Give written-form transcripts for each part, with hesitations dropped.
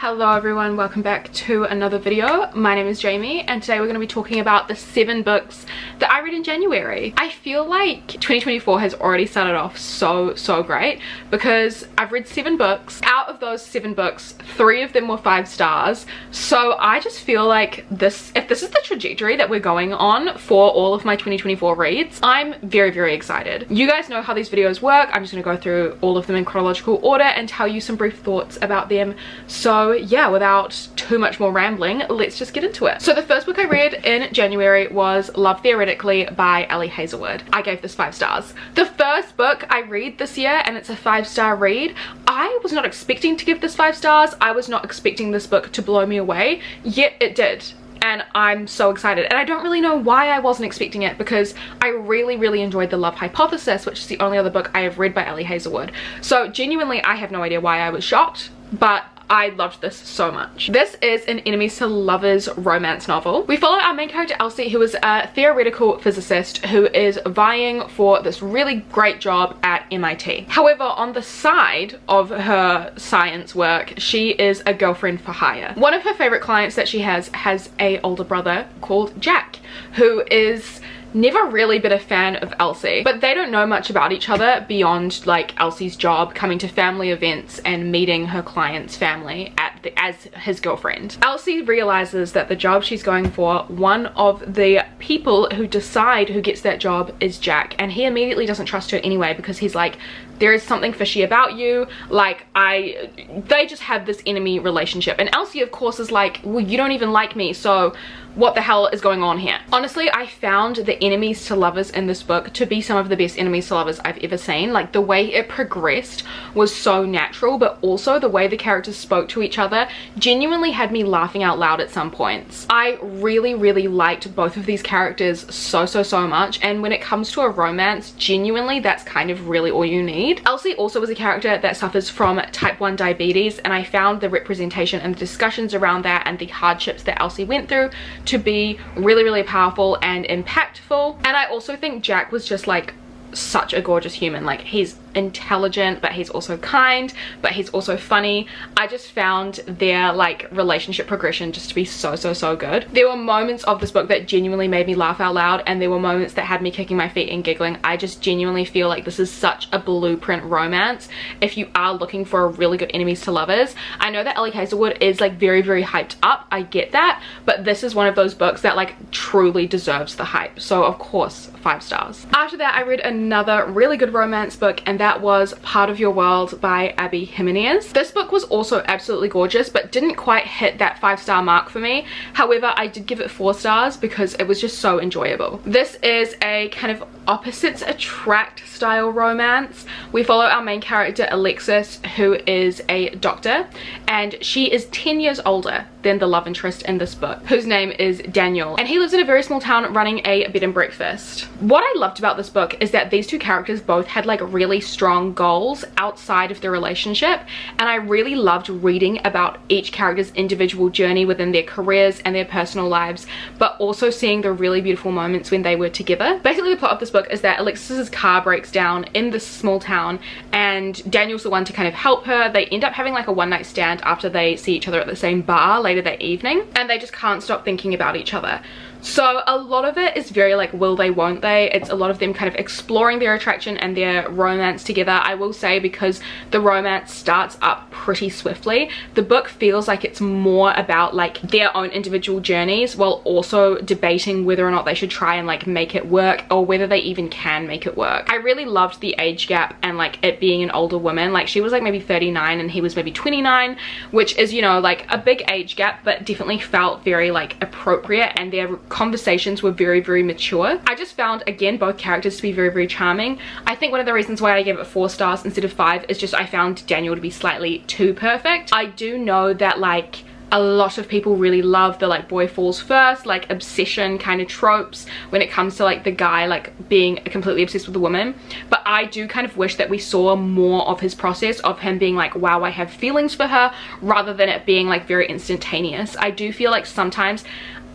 Hello everyone, welcome back to another video. My name is Jamie and today we're going to be talking about the 7 books that I read in January. I feel like 2024 has already started off so great because I've read 7 books. Out of those 7 books, 3 of them were 5 stars. So I just feel like if this is the trajectory that we're going on for all of my 2024 reads, I'm very excited. You guys know how these videos work. I'm just going to go through all of them in chronological order and tell you some brief thoughts about them. So yeah, without too much more rambling, let's just get into it. So the first book I read in January was Love Theoretically by Ali Hazelwood. I gave this 5 stars. The first book I read this year and it's a 5-star read. I was not expecting to give this 5 stars. I was not expecting this book to blow me away, yet it did. And I'm so excited, and I don't really know why I wasn't expecting it because I really enjoyed The Love Hypothesis, which is the only other book I have read by Ali Hazelwood. So genuinely I have no idea why I was shocked, but I loved this so much. This is an enemies to lovers romance novel. We follow our main character Elsie, who is a theoretical physicist who is vying for this really great job at MIT. However, on the side of her science work, she is a girlfriend for hire. One of her favorite clients that she has a older brother called Jack, who is never really been a fan of Elsie, but they don't know much about each other beyond like Elsie's job, coming to family events and meeting her client's family as his girlfriend. Elsie realizes that the job she's going for, one of the people who decide who gets that job is Jack, and he immediately doesn't trust her anyway because he's like, there is something fishy about you, like they just have this enemy relationship. And Elsie of course is like, well, you don't even like me, so what the hell is going on here? Honestly, I found the enemies to lovers in this book to be some of the best enemies to lovers I've ever seen. Like the way it progressed was so natural, but also the way the characters spoke to each other genuinely had me laughing out loud at some points. I really liked both of these characters so much, and when it comes to a romance, genuinely that's kind of really all you need. Elsie also is a character that suffers from type 1 diabetes, and I found the representation and the discussions around that and the hardships that Elsie went through to be really powerful and impactful. And I also think Jack was just like such a gorgeous human. Like he's intelligent, but he's also kind, but he's also funny. I just found their like relationship progression just to be so good. There were moments of this book that genuinely made me laugh out loud, and there were moments that had me kicking my feet and giggling. I just genuinely feel like this is such a blueprint romance if you are looking for a really good enemies to lovers. I know that Ali Hazelwood is like very hyped up, I get that, but this is one of those books that like truly deserves the hype, so of course 5 stars. After that I read another really good romance book, and that was Part of Your World by Abby Jimenez. This book was also absolutely gorgeous, but didn't quite hit that 5-star mark for me. However, I did give it 4 stars because it was just so enjoyable. This is a kind of opposites attract style romance. We follow our main character Alexis, who is a doctor, and she is 10 years older than the love interest in this book, whose name is Daniel, and he lives in a very small town running a bed and breakfast. What I loved about this book is that these two characters both had like really strong goals outside of the relationship, and I really loved reading about each character's individual journey within their careers and their personal lives, but also seeing the really beautiful moments when they were together. Basically the plot of this book is that Alexis's car breaks down in this small town, and Daniel's the one to kind of help her. They end up having like a one-night stand after they see each other at the same bar later that evening, and they just can't stop thinking about each other. So a lot of it is very like will they won't they. It's a lot of them kind of exploring their attraction and their romance together. I will say, because the romance starts up pretty swiftly, the book feels like it's more about like their own individual journeys while also debating whether or not they should try and like make it work, or whether they even can make it work. I really loved the age gap and like it being an older woman. Like she was like maybe 39 and he was maybe 29, which is, you know, like a big age gap, but definitely felt very like appropriate, and their conversations were very mature. I just found again both characters to be very charming. I think one of the reasons why I gave it 4 stars instead of 5 is just I found Daniel to be slightly too perfect. I do know that like a lot of people really love the like boy falls first, like obsession kind of tropes when it comes to like the guy like being completely obsessed with the woman, but I do kind of wish that we saw more of his process of him being like, wow, I have feelings for her, rather than it being like very instantaneous. I do feel like sometimes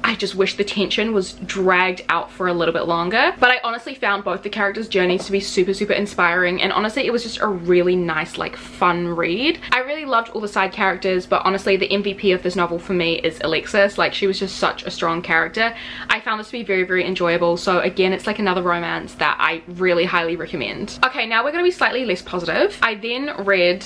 I just wish the tension was dragged out for a little bit longer. But I honestly found both the characters' journeys to be super inspiring, and honestly it was just a really nice, like, fun read. I really loved all the side characters, but honestly the MVP of this novel for me is Alexis. Like, she was just such a strong character. I found this to be very enjoyable. So again, it's like another romance that I really highly recommend. Okay, now we're going to be slightly less positive. I then read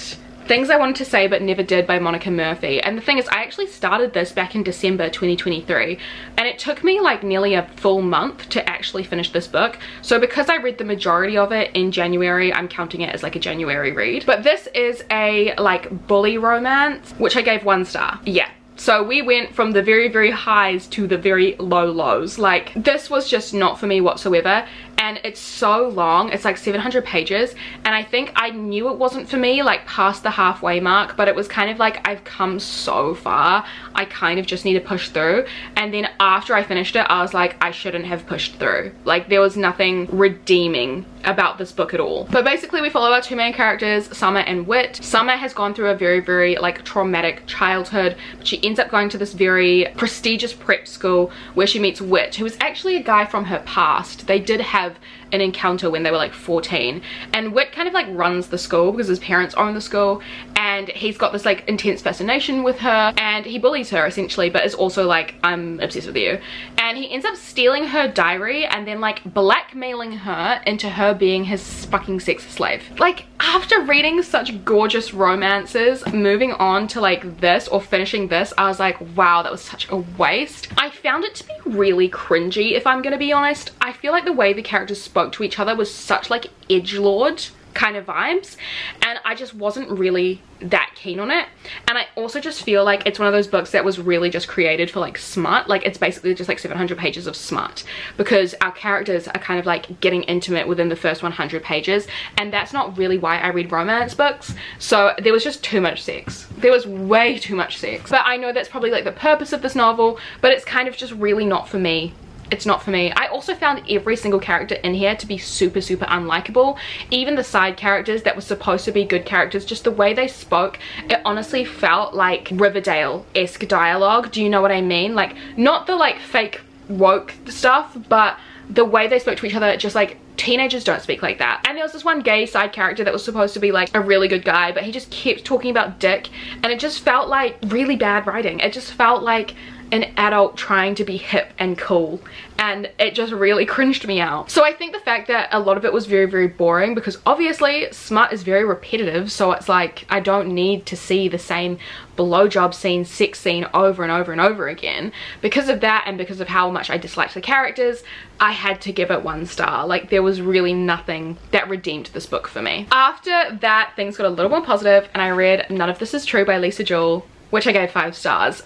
Things I Wanted to Say But Never Did by Monica Murphy. And the thing is, I actually started this back in December 2023, and it took me like nearly a full month to actually finish this book. So because I read the majority of it in January, I'm counting it as like a January read. But this is a like bully romance, which I gave 1 star. Yeah. So we went from the very highs to the very low lows. Like, this was just not for me whatsoever. And it's so long, it's like 700 pages, and I think I knew it wasn't for me like past the halfway mark, but it was kind of like, I've come so far, I kind of just need to push through. And then after I finished it, I was like, I shouldn't have pushed through. Like, there was nothing redeeming about this book at all. But basically we follow our 2 main characters, Summer and Whit. Summer has gone through a very like traumatic childhood, but she ends up going to this very prestigious prep school where she meets Whit, who is actually a guy from her past. They did have an encounter when they were like 14, and Whit kind of like runs the school because his parents own the school, and he's got this like intense fascination with her, and he bullies her essentially, but is also like, I'm obsessed with you. And he ends up stealing her diary and then like blackmailing her into her being his fucking sex slave. Like, after reading such gorgeous romances, moving on to like this or finishing this, I was like, wow, that was such a waste. I found it to be really cringy, if I'm gonna be honest. I feel like the way the characters spoke to each other was such like edgelord kind of vibes, and I just wasn't really that keen on it. And I also just feel like it's one of those books that was really just created for like smut. Like, it's basically just like 700 pages of smut, because our characters are kind of like getting intimate within the first 100 pages, and that's not really why I read romance books. So there was just too much sex. There was way too much sex. But I know that's probably like the purpose of this novel, but it's kind of just really not for me. It's not for me. I also found every single character in here to be super unlikable. Even the side characters that were supposed to be good characters, just the way they spoke, it honestly felt like Riverdale-esque dialogue. Do you know what I mean? Like, not the like fake woke stuff, but the way they spoke to each other, just like, teenagers don't speak like that. And there was this one gay side character that was supposed to be like a really good guy, but he just kept talking about dick, and it just felt like really bad writing. It just felt like an adult trying to be hip and cool, and it just really cringed me out. So I think the fact that a lot of it was very boring, because obviously smut is very repetitive, so it's like, I don't need to see the same blowjob scene, sex scene over and over again. Because of that, and because of how much I disliked the characters, I had to give it 1 star. Like, there was really nothing that redeemed this book for me. After that, things got a little more positive, and I read None of This Is True by Lisa Jewell, which I gave 5 stars.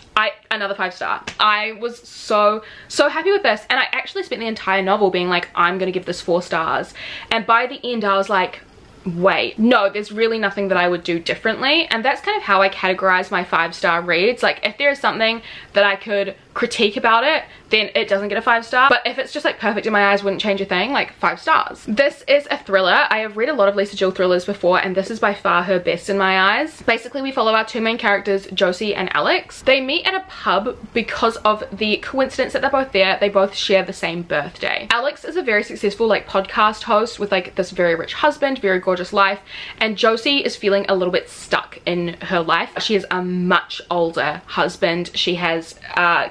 Another 5 star. I was so happy with this, and I actually spent the entire novel being like, I'm gonna give this 4 stars. And by the end I was like, wait, no, there's really nothing that I would do differently. And that's kind of how I categorize my 5-star reads. Like, if there is something that I could critique about it, then it doesn't get a 5 star. But if it's just like perfect in my eyes, wouldn't change a thing, like 5 stars. This is a thriller. I have read a lot of Lisa Jewell thrillers before, and this is by far her best in my eyes. Basically, we follow our 2 main characters, Josie and Alex. They meet at a pub because of the coincidence that they're both there. They both share the same birthday. Alex is a very successful like podcast host with like this very rich husband, very gorgeous life, and Josie is feeling a little bit stuck in her life. She has a much older husband. She has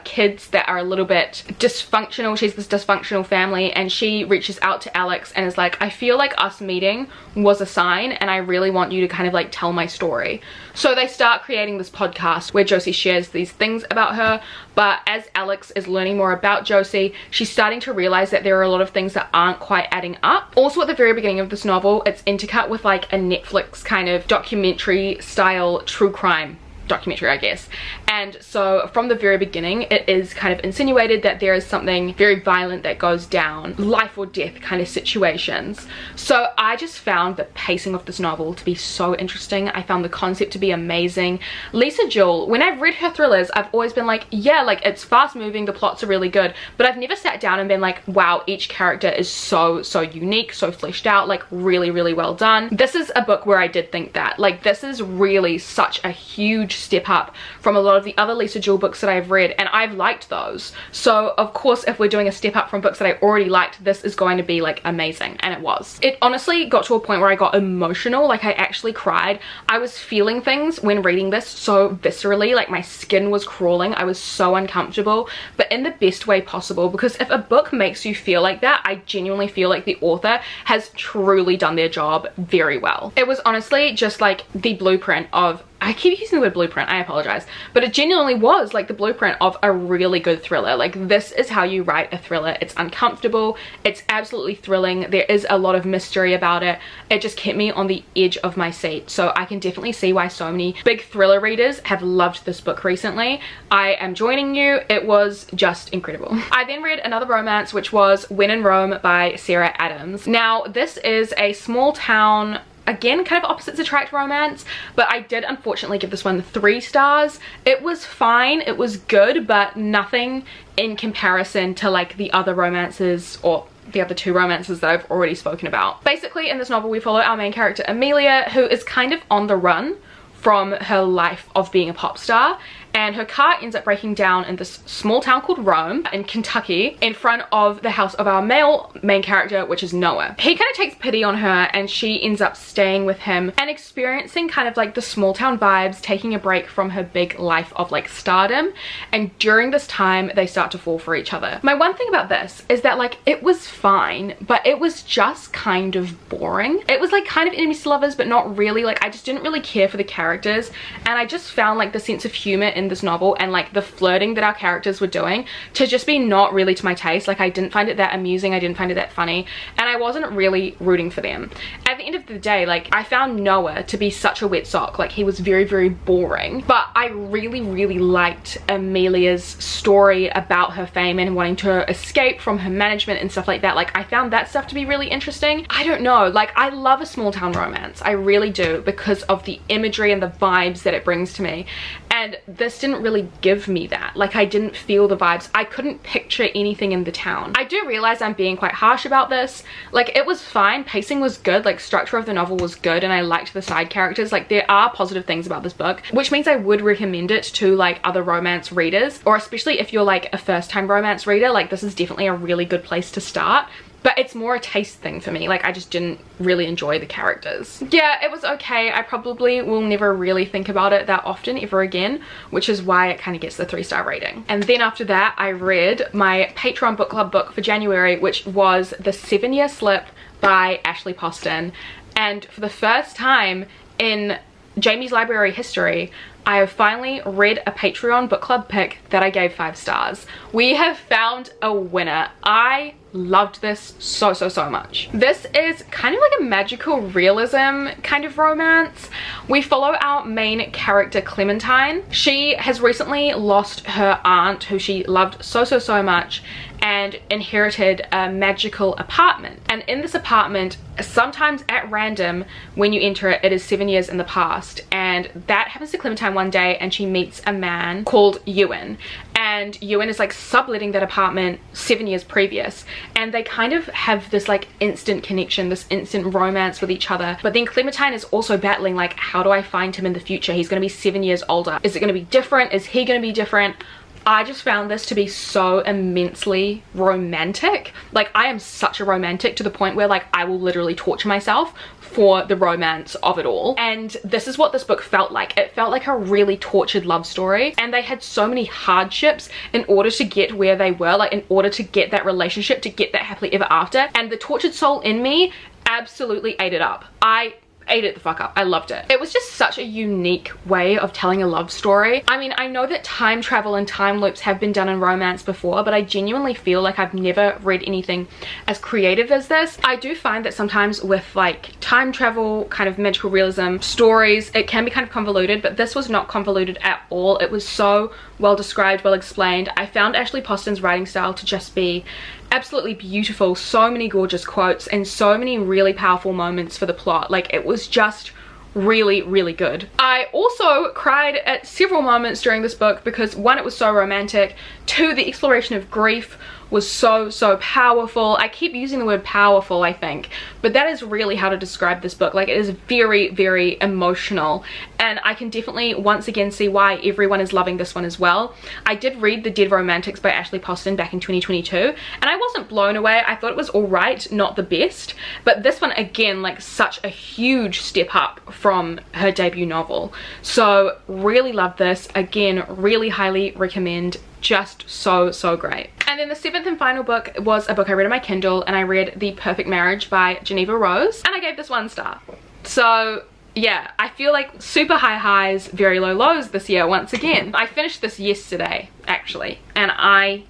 kids that are a little bit dysfunctional. She's this dysfunctional family, and she reaches out to Alex and is like, I feel like us meeting was a sign, and I really want you to kind of like tell my story. So they start creating this podcast where Josie shares these things about her, but as Alex is learning more about Josie, she's starting to realize that there are a lot of things that aren't quite adding up. Also, at the very beginning of this novel, it's intercut with like a Netflix kind of documentary style true crime documentary, I guess. And so from the very beginning, it is kind of insinuated that there is something very violent that goes down, life or death kind of situations. So I just found the pacing of this novel to be so interesting. I found the concept to be amazing. Lisa Jewell, when I've read her thrillers, I've always been like, yeah, like it's fast moving, the plots are really good, but I've never sat down and been like, wow, each character is so unique, so fleshed out, like really well done. This is a book where I did think that, like, this is really such a huge step up from a lot of the other Lisa Jewell books that I've read, and I've liked those. So of course, if we're doing a step up from books that I already liked, this is going to be like amazing, and it was. It honestly got to a point where I got emotional, like I actually cried. I was feeling things when reading this so viscerally, like my skin was crawling. I was so uncomfortable, but in the best way possible, because if a book makes you feel like that, I genuinely feel like the author has truly done their job very well. It was honestly just like the blueprint of, I keep using the word blueprint, I apologize, but it genuinely was like the blueprint of a really good thriller. Like, this is how you write a thriller. It's uncomfortable, it's absolutely thrilling, there is a lot of mystery about it. It just kept me on the edge of my seat. So I can definitely see why so many big thriller readers have loved this book recently. I am joining you. It was just incredible. I then read another romance, which was When in Rome by Sarah Adams. Now, this is a small town, again, kind of opposites attract romance, but I did unfortunately give this one 3 stars. It was fine, it was good, but nothing in comparison to like the other romances, or the other 2 romances that I've already spoken about. Basically, in this novel, we follow our main character Amelia, who is kind of on the run from her life of being a pop star, and her car ends up breaking down in this small town called Rome in Kentucky in front of the house of our male main character, which is Noah. He kind of takes pity on her, and she ends up staying with him and experiencing kind of like the small town vibes, taking a break from her big life of like stardom. And during this time, they start to fall for each other. My one thing about this is that like it was fine, but it was just kind of boring. It was like kind of enemies to lovers, but not really. Like, I just didn't really care for the characters, and I just found like the sense of humor in this novel and like the flirting that our characters were doing to just be not really to my taste. Like, I didn't find it that amusing, I didn't find it that funny, and I wasn't really rooting for them. At the end of the day, like, I found Noah to be such a wet sock. Like, he was very, very boring, but I really, really liked Amelia's story about her fame and wanting to escape from her management and stuff like that. Like, I found that stuff to be really interesting. I don't know, like, I love a small town romance, I really do, because of the imagery and the vibes that it brings to me. And this didn't really give me that. Like, I didn't feel the vibes. I couldn't picture anything in the town. I do realize I'm being quite harsh about this. Like, it was fine, pacing was good, like structure of the novel was good, and I liked the side characters. Like, there are positive things about this book, which means I would recommend it to like other romance readers, or especially if you're like a first-time romance reader. Like, this is definitely a really good place to start. But it's more a taste thing for me. Like, I just didn't really enjoy the characters. Yeah, it was okay. I probably will never really think about it that often ever again, which is why it kind of gets the 3-star rating. And then after that, I read my Patreon book club book for January, which was The 7-Year Slip by Ashley Poston. And for the first time in Jamie's library history, I have finally read a Patreon book club pick that I gave 5 stars. We have found a winner. I loved this so much. This is kind of like a magical realism kind of romance. We follow our main character Clementine. She has recently lost her aunt, who she loved so much, and inherited a magical apartment. And in this apartment, sometimes at random, when you enter it, it is 7 years in the past. And that happens to Clementine one day, and she meets a man called Ewan. And Ewan is like subletting that apartment 7 years previous. And they kind of have this like instant connection, this instant romance with each other. But then Clementine is also battling like, how do I find him in the future? He's gonna be 7 years older. Is it gonna be different? Is he gonna be different? I just found this to be so immensely romantic. Like, I am such a romantic to the point where like I will literally torture myself for the romance of it all. And this is what this book felt like. It felt like a really tortured love story, and they had so many hardships in order to get where they were, like in order to get that relationship, to get that happily ever after. And the tortured soul in me absolutely ate it up. I ate it the fuck up. I loved it. It was just such a unique way of telling a love story. I mean, I know that time travel and time loops have been done in romance before, but I genuinely feel like I've never read anything as creative as this. I do find that sometimes with like time travel, kind of magical realism stories, it can be kind of convoluted, but this was not convoluted at all. It was so well described, well explained. I found Ashley Poston's writing style to just be absolutely beautiful. So many gorgeous quotes and so many really powerful moments for the plot. Like, it was just really good. I also cried at several moments during this book because 1, it was so romantic, 2, the exploration of grief was so powerful. I keep using the word powerful, I think, but that is really how to describe this book. Like, it is very emotional, and I can definitely once again see why everyone is loving this one as well. I did read The Dead Romantics by Ashley Poston back in 2022, and I wasn't blown away. I thought it was alright, not the best, but this one again, like, such a huge step up from her debut novel. So really love this. Again, really highly recommend. Just so great. And then the 7th and final book was a book I read on my Kindle, and I read The Perfect Marriage by Geneva Rose, and I gave this 1 star. So yeah, I feel like super high highs, very low lows this year once again. I finished this yesterday actually, and I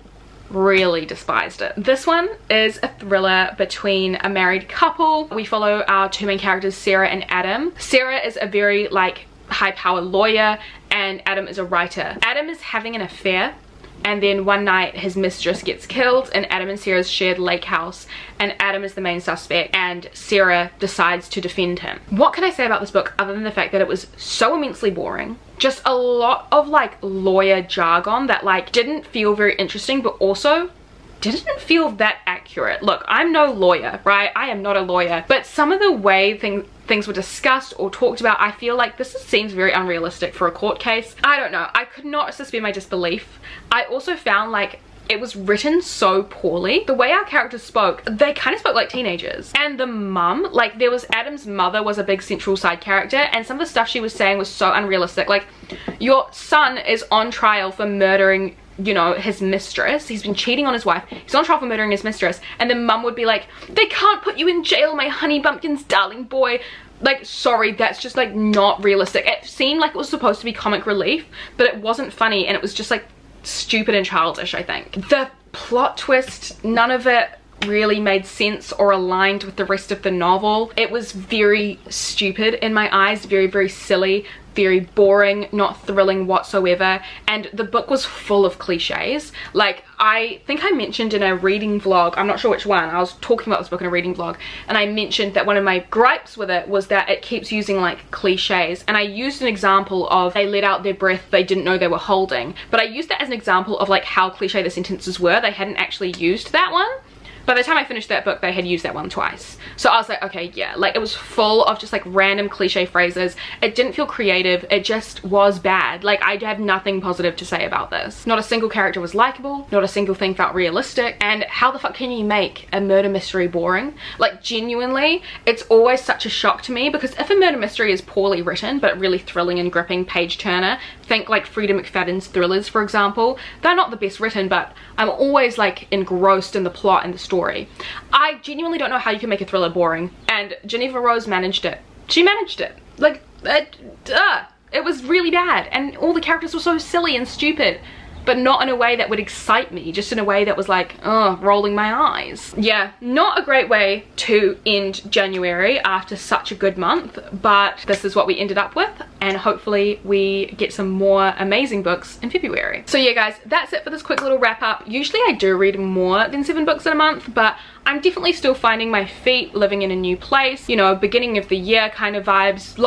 really despised it. This one is a thriller between a married couple. We follow our 2 main characters, Sarah and Adam. Sarah is a very like high power lawyer, and Adam is a writer. Adam is having an affair, and then one night his mistress gets killed in Adam and Sarah's shared lake house, and Adam is the main suspect, and Sarah decides to defend him. What can I say about this book other than the fact that it was so immensely boring? Just a lot of like lawyer jargon that like didn't feel very interesting, but also didn't feel that accurate. Look, I'm no lawyer, right? I am not a lawyer, but some of the way things were discussed or talked about, I feel like this seems very unrealistic for a court case. I don't know. I could not suspend my disbelief. I also found like it was written so poorly. The way our characters spoke, they kind of spoke like teenagers. And the mum, like there was Adam's mother was a big central side character, and some of the stuff she was saying was so unrealistic. Like, your son is on trial for murdering, you know, his mistress. He's been cheating on his wife. He's on trial for murdering his mistress. And the mum would be like, they can't put you in jail, my honey bumpkin's darling boy. Like, sorry, that's just like not realistic. It seemed like it was supposed to be comic relief, but it wasn't funny, and it was just like stupid and childish, I think. The plot twist, none of it really made sense or aligned with the rest of the novel. It was very stupid in my eyes, very silly, very boring, not thrilling whatsoever, and the book was full of cliches. Like, I think I mentioned in a reading vlog, I'm not sure which one, I was talking about this book in a reading vlog, and I mentioned that one of my gripes with it was that it keeps using like cliches, and I used an example of they let out their breath they didn't know they were holding, but I used that as an example of like how cliche the sentences were. They hadn't actually used that one. By the time I finished that book, they had used that one twice. So I was like, okay, yeah, like it was full of just like random cliche phrases. It didn't feel creative. It just was bad. Like, I have nothing positive to say about this. Not a single character was likable. Not a single thing felt realistic. And how the fuck can you make a murder mystery boring? Like, genuinely, it's always such a shock to me, because if a murder mystery is poorly written but really thrilling and gripping, page turner, think like Frida McFadden's thrillers, for example, they're not the best written, but I'm always like engrossed in the plot and the story. I genuinely don't know how you can make a thriller boring, and Geneva Rose managed it. She managed it. Like, it was really bad, and all the characters were so silly and stupid, but not in a way that would excite me, just in a way that was like, rolling my eyes. Yeah, not a great way to end January after such a good month, but this is what we ended up with, and hopefully we get some more amazing books in February. So yeah guys, that's it for this quick little wrap up. Usually I do read more than 7 books in a month, but I'm definitely still finding my feet, living in a new place, you know, beginning of the year kind of vibes.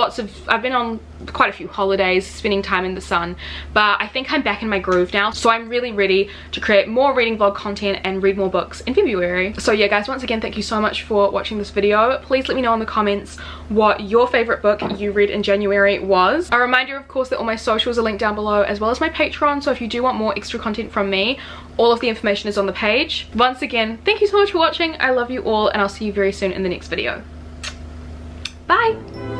I've been on quite a few holidays, spending time in the sun, but I think I'm back in my groove now, so I'm really ready to create more reading vlog content and read more books in February. So yeah guys, once again, thank you so much for watching this video. Please let me know in the comments what your favorite book you read in January was. A reminder, of course, that all my socials are linked down below, as well as my Patreon, so if you do want more extra content from me, all of the information is on the page. Once again, thank you so much for watching. I love you all, and I'll see you very soon in the next video. Bye!